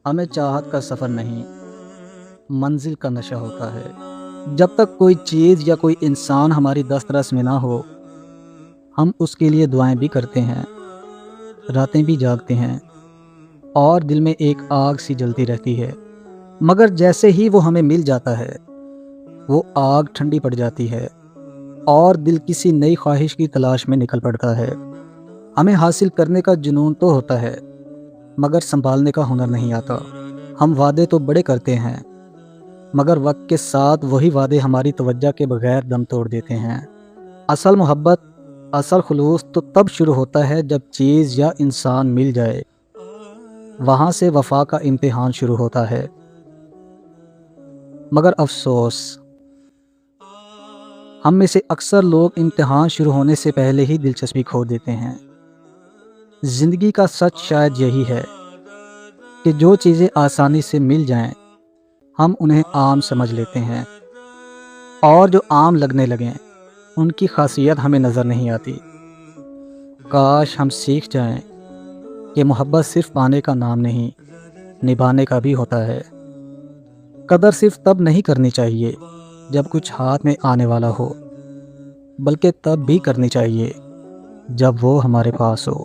ہمیں چاہت کا سفر نہیں، منزل کا نشہ ہوتا ہے۔ جب تک کوئی چیز یا کوئی انسان ہماری دسترس میں نہ ہو، ہم اس کے لیے دعائیں بھی کرتے ہیں، راتیں بھی جاگتے ہیں، اور دل میں ایک آگ سی جلتی رہتی ہے۔ مگر جیسے ہی وہ ہمیں مل جاتا ہے، وہ آگ ٹھنڈی پڑ جاتی ہے اور دل کسی نئی خواہش کی تلاش میں نکل پڑتا ہے۔ ہمیں حاصل کرنے کا جنون تو ہوتا ہے، مگر سنبھالنے کا ہنر نہیں آتا۔ ہم وعدے تو بڑے کرتے ہیں، مگر وقت کے ساتھ وہی وعدے ہماری توجہ کے بغیر دم توڑ دیتے ہیں۔ اصل محبت، اصل خلوص تو تب شروع ہوتا ہے جب چیز یا انسان مل جائے۔ وہاں سے وفا کا امتحان شروع ہوتا ہے۔ مگر افسوس، ہم میں سے اکثر لوگ امتحان شروع ہونے سے پہلے ہی دلچسپی کھو دیتے ہیں۔ زندگی کا سچ شاید یہی ہے کہ جو چیزیں آسانی سے مل جائیں، ہم انہیں عام سمجھ لیتے ہیں، اور جو عام لگنے لگیں، ان کی خاصیت ہمیں نظر نہیں آتی۔ کاش ہم سیکھ جائیں کہ محبت صرف پانے کا نام نہیں، نبھانے کا بھی ہوتا ہے۔ قدر صرف تب نہیں کرنی چاہیے جب کچھ ہاتھ میں آنے والا ہو، بلکہ تب بھی کرنی چاہیے جب وہ ہمارے پاس ہو۔